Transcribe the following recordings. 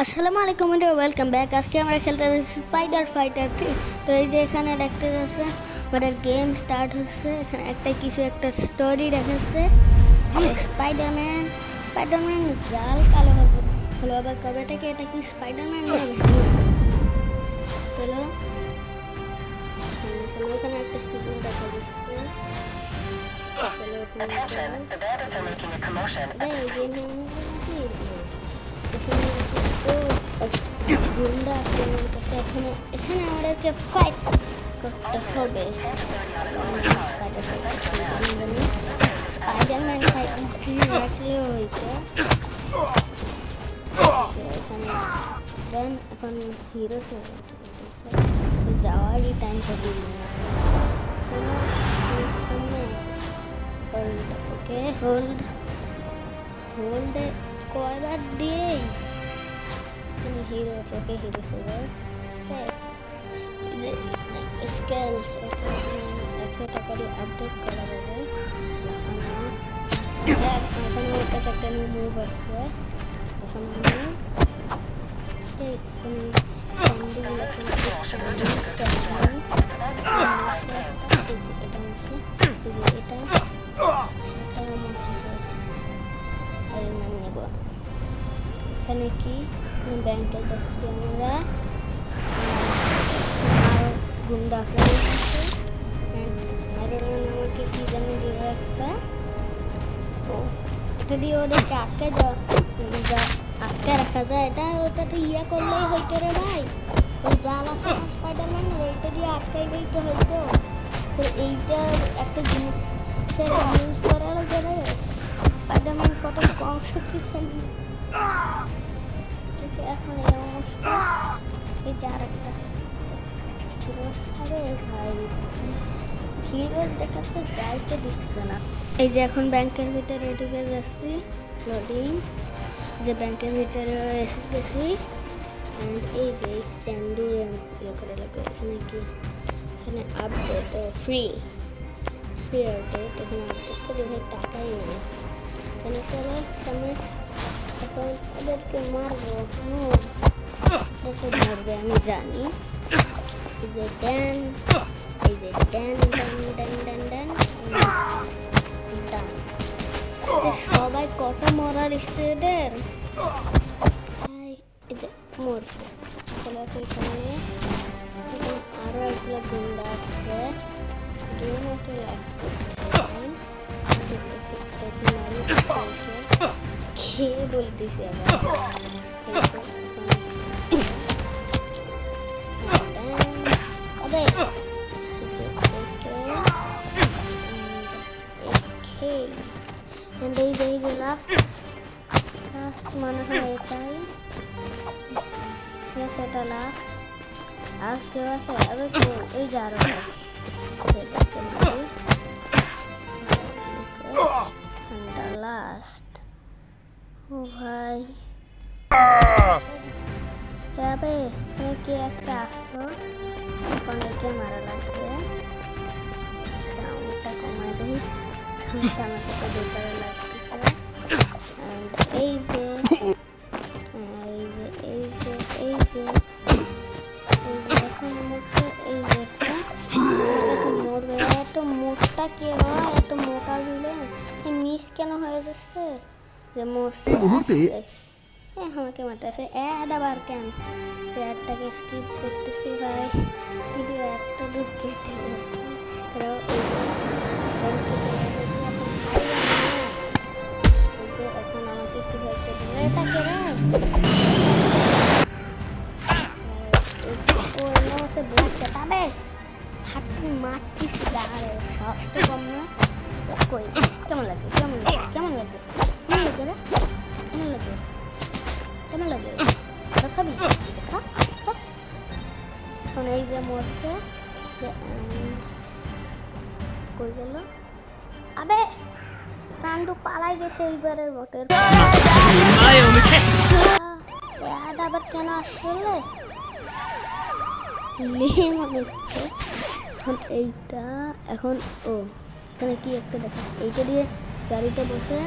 আসসালামু আলাইকুম and welcome back. আজকে আমরা খেলতে যাচ্ছি স্পাইডার ফাইটার 3। তো এই যে এখানে দেখতে যাচ্ছে আমাদের গেম স্টার্ট হচ্ছে। এখানে একটা স্টোরি দেখাচ্ছে। স্পাইডারম্যান জাল কালো হবে হলো, আবার কবে থেকে এটা কি স্পাইডারম্যান না হলো। এখানে একটা সিগন্যাল দেখা যাচ্ছে। Attention, the bandits are making a commotion at the street. গুন্ডা আক্রমণ করছে। এখানে আমাদেরকে ফাইট করতে হবে। স্পাইডারম্যান ফাইট রাখলে হইতো। এখন হিরো যাওয়ারই টাইম পাবি সামনে। ওকে হোল্ড কয়বার দিয়ে হিরো ওকে হিরো সেভার স্কেলস 100 টাকা দিয়ে আপডেট করা যাবে। এখন ওর কাছে একটা নিউ মুভ আসছে। এখন এখানে কি ব্যাংকে যাচ্ছি আমরা। গুন্ডা আমাকে কি জানি দিল একটা। এটা দিয়ে ওদেরকে আটকে রাখা যায়। ওটা তো ইয়া করলেই হইতো রে ভাই। ওই জাল আছে না স্পাইডারম্যান, ওইটা দিয়ে আটকাইলেই তো হইতো। তো এইটা একটা জিনিস ইউজ করা লাগে রে। স্পাইডারম্যান কত কম শক্তিশালী। এখন এই অবস্থা। এই যে আর একটা ফিরোজ হবে ভাই, ফিরোজ দেখাচ্ছে যাইতে দিচ্ছে না। এই যে এখন ব্যাংকের ভিতরে ঢুকে যাচ্ছি। লোডিং যে ব্যাংকের ভিতরে এসে গেছি। এই যে এই স্যান্ডু ইয়ে করে লাগবে। এখানে কি এখানে আপডেট ফ্রি আপডেট। এখানে আপডেট করে ভাই টাকাই নেই। এখানে চলো সামনে এখন ওদেরকে মারবো। মারবে আমি জানি। এই যে ড্যান সবাই কত মরার ইচ্ছে এদের। এই যে মরছে। আরো একগুলো গুন্ডা আছে। গেম একটা খেয়ে বলতেছি আবার। এই যে লাস্ট মনে হয় এটাই। এটা লাস্ট। আর কেউ আছে? এই যে আরো লাস্ট। ও ভাই যাবে কি একটা আসলো। এখন একে মারা লাগবে। সাউন্ডটা কমাই দিই। আমার কাছে বেকার লাগতেছে। এই যে এখন মরছে। এই যে মরবে। এত মোটা কে হয়? এত মোটা দিলে মিস কেন হয়ে যাচ্ছে? যে মরছে আমাকে মারতেছে। অ্যাড আবার কেন? যে অ্যাডটাকে স্কিপ করতেছি ভাই। ভিডিও একটা দূর কেটে এখন আমাকে কিছু একটা দিল। এটা কে রে? ব্ল্যাক চাটাবে হাতটি মারতিস। সাহস তো কম না। কই কেমন লাগে রে? খাবি? খা। এখন এই যে মরছে। কই গেল? আবে সান্ডু পালাই গেছে এইবারের বটের। আবার কেন আসলে এখন এইটা এখন এখানে কি একটা দেখা। এইটা দিয়ে গাড়িতে বসে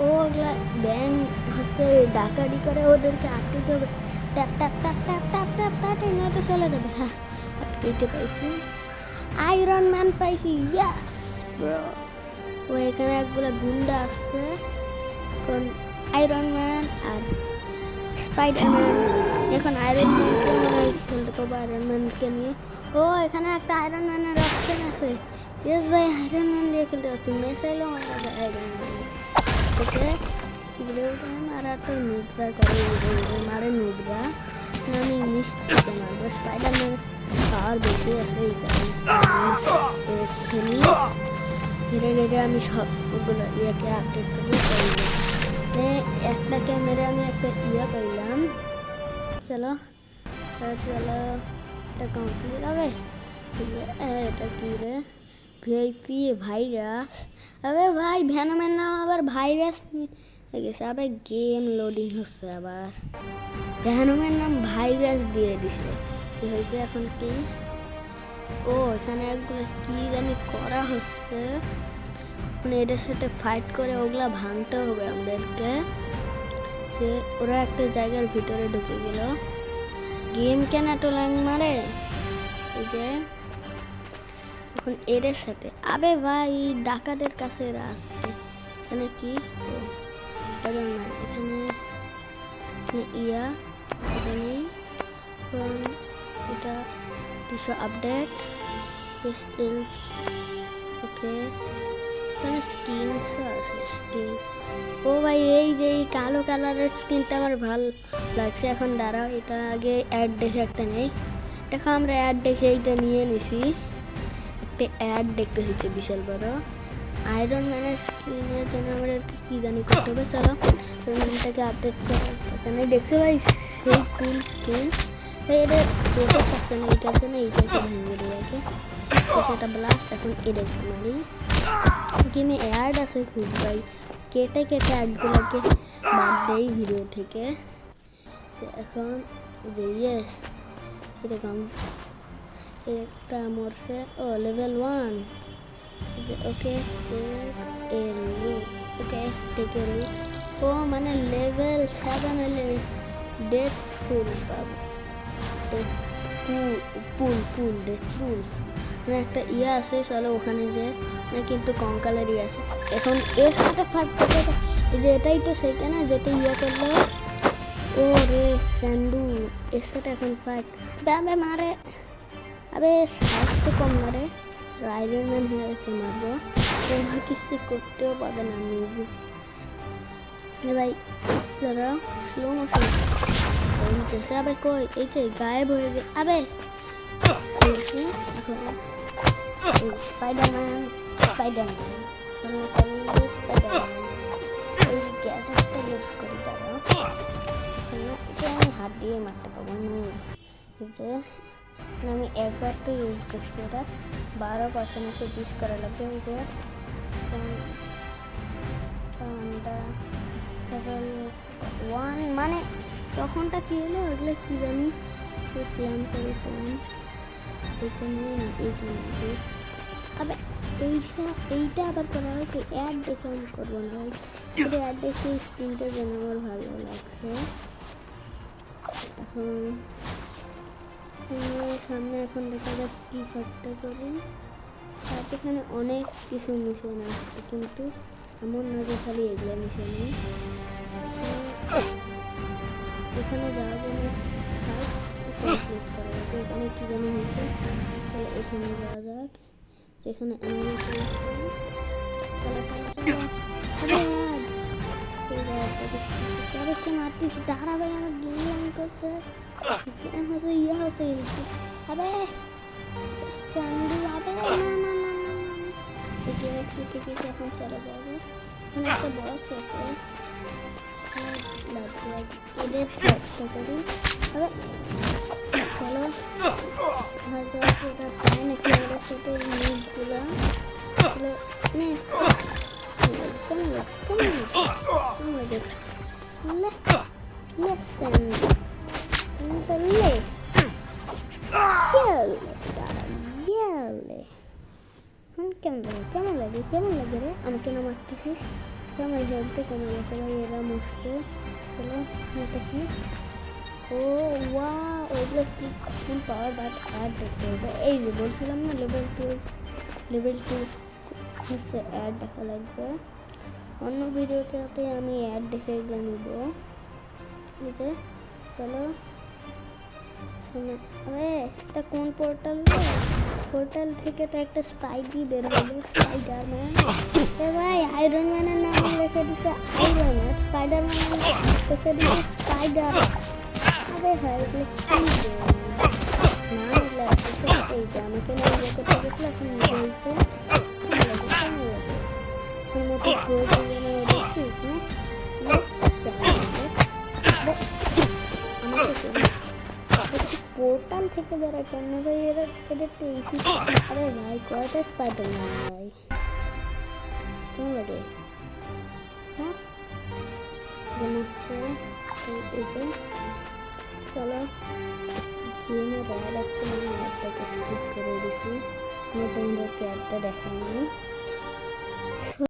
ওগুলা ব্যাংক হচ্ছে ডাকাতি করে ওদেরকে আটকে হবে tap tap tap tap tap tap tap নয়তো চলে যাবে। হ্যাঁ আটকেইতে পাইছি, আয়রন ম্যান পাইছি, ইয়াস ব্রো। ও এখানে একগুলা গুন্ডা আছে, কোন আয়রন ম্যান আর স্পাইডারম্যান। এখন আয়রন ম্যানকে মনে হয় খেলতে পাবো আয়রন ম্যানকে নিয়ে। ও এখানে একটা আয়রন ম্যানের অপশন আছে, ইয়েস ভাই আয়রন ম্যান দিয়ে খেলতে পারছি, মেসাইলও মারা যায় আয়রন ম্যান। ওকে মারা তো নুবরা করে, মারে নুবরা, আমি মিস্টিকে মারবো। স্পাইডারম্যান পাওয়ার বেশি আছে এই কারণে খেলি ধীরে ধীরে আমি সবগুলো ইয়েকে আপডেট করবো। একটা ক্যামেরা আমি একটা ইয়ে পাইলাম, চলো চলো এটা কমপ্লিট হবে। এটা কি রে, ভিআইপি ভাইরাস। আবে ভাই ভ্যানমের নাম আবার ভাইরাস হয়ে গেছে, আবার গেম লোডিং হচ্ছে, আবার ভ্যানমের নাম ভাইরাস দিয়ে দিছে। কি হয়েছে এখন কি, ও এখানে একগুলো কি জানি করা হচ্ছে, মানে এটার সাথে ফাইট করে ওগুলা ভাঙতে হবে আমাদেরকে। যে ওরা একটা জায়গার ভিতরে ঢুকে গেল, গেম কেন এত ল্যাং মারে, এই যে এখন এদের সাথে। আবে ভাই ডাকাতের কাছে এরা আসছে, এখানে কি এখানে ইয়া এখানে এটা কিছু আপডেট ওকে, এখানে স্কিন আছে স্কিন। ও ভাই এই যে এই কালো কালারের স্কিনটা আমার ভালো লাগছে। এখন দাঁড়াও এটা আগে অ্যাড দেখে একটা নেই, দেখো আমরা অ্যাড দেখে এইটা নিয়ে নিছি, একটা অ্যাড দেখতে হয়েছে বিশাল বড়। আয়রন ম্যানের স্কিনের জন্য আমরা কি জানি করতে হবে, চলো ম্যানটাকে আপডেট এখানে দেখছো ভাই সেই কুল স্কিন। ভাই এটা যেতে পারছে না, এইটার জন্য এইটাকে ভেঙে দিয়ে রাখে সেটা ব্লাস্ট। এখন এদেরকে মারি, গেমে অ্যাড আছে খুব ভাই, কেটে কেটে অ্যাডগুলোকে বাদ দেয় ভিডিও থেকে। এখন যে ইয়েস এরকম একটা মরছে, ও লেভেল 1 ওকে ওকে টেক এলু। ও মানে লেভেল 7 হলে ডেট ফুল পাবো, পুল পুল ডেট পুল মানে একটা ইয়ে আছে, চলো ওখানে যে মানে কিন্তু কঙ্কালের ইয়ে আছে। এখন এর সাথে ফাইট করতে এই যে এটাই তো সেইটা না যেটা ইয়ে করলো, ও রে স্যান্ডু এর সাথে এখন ফাইট। আবে মারে, আবে সাইজ তো কম মারে, আয়রন ম্যান হয়ে একে মারবো, তোমার কিছু করতেও পাবে না নিবু ভাই। দাঁড়াও স্লো মোশন হইতেছে, আবে কই এই যে গায়েব হয়ে গে, আবে এখন এই স্পাইডারম্যান এই গ্যাজেটটা ইউজ করি, দাঁড়াও এটা আমি হাত দিয়ে মারতে পারবো না, এই যে আমি একবার তো ইউজ করছি, এটা 12% এসে 20 করা লাগবে। এই যে লেভেল 1 মানে তখনটা কি হলো ওগুলো কি জানি প্ল্যান করে এইটা নিয়ে না এইটা নিয়ে আবার এইটা আবার করার হয়তো অ্যাড দেখে আমি করবো না, অ্যাড দেখে স্ক্রিনটার জন্য আমার ভালো লাগছে। এখন সামনে এখন দেখা যাক কি ফাইটটা করি, তার এখানে অনেক কিছু মিশন আসছে, কিন্তু এমন না যে খালি এগুলো মিশনে। এখানে যাওয়ার জন্য কমপ্লিট করা যাবে, এখানে কি জানি হয়েছে, তাহলে এখানে যাওয়া যাক, যেখানে কে মারতিস, দাঁড়াবে আমার গেম করছে ইয়ে হচ্ছে আবে স্যান্ডু, আবে না না না না গেমের ফুটে গেছে, এখন চলে যাবে। এখানে একটা বক্স আছে, এদের চেষ্টা করি, আবে চলো হাজার এটা পায় নাকি আমাদের সাথে নিউজগুলো কেমন লাগে কেমন লাগে রে, আমাকে না মারতেছিস, আমার হেলথে কমে গেছে ভাই, এরা মরছে। চলো এটা কি, ও ওয়া ওইগুলো কি ফুল পাওয়ার বাট অ্যাড দেখতে হবে। এই যে বলছিলাম না লেভেল 2 হচ্ছে অ্যাড দেখা লাগবে। অন্য ভিডিওটাতে আমি অ্যাড দেখে এগুলো নিব। এই যে চলো আরে এটা কোন পোর্টাল থেকে তো একটা স্পাইডি বের হলো, স্পাইডারম্যান। এ ভাই আয়রন ম্যানের নাম লিখে দিছে আয়রন, আর স্পাইডারম্যানের নাম লিখে দিছে স্পাইডার। আরে ভাই এগুলো কি নাম, এগুলো এই যে আমাকে নাম লিখে গেছিল, এখন নিজে হয়েছে ওর মতো প্রয়োজনে দেখছিস না পোর্টাল থেকে বেরোয় কেন ভাই, এদের একটা এসি। আরে ভাই কয়টা স্পাইডারম্যান ভাই কেমন লাগে, হ্যাঁ এই যে চলো গেমে র্যাড আসছে, আমি অ্যাডটাকে স্কিপ করে দিছি, আমি তোমাদেরকে অ্যাডটা দেখাইনি।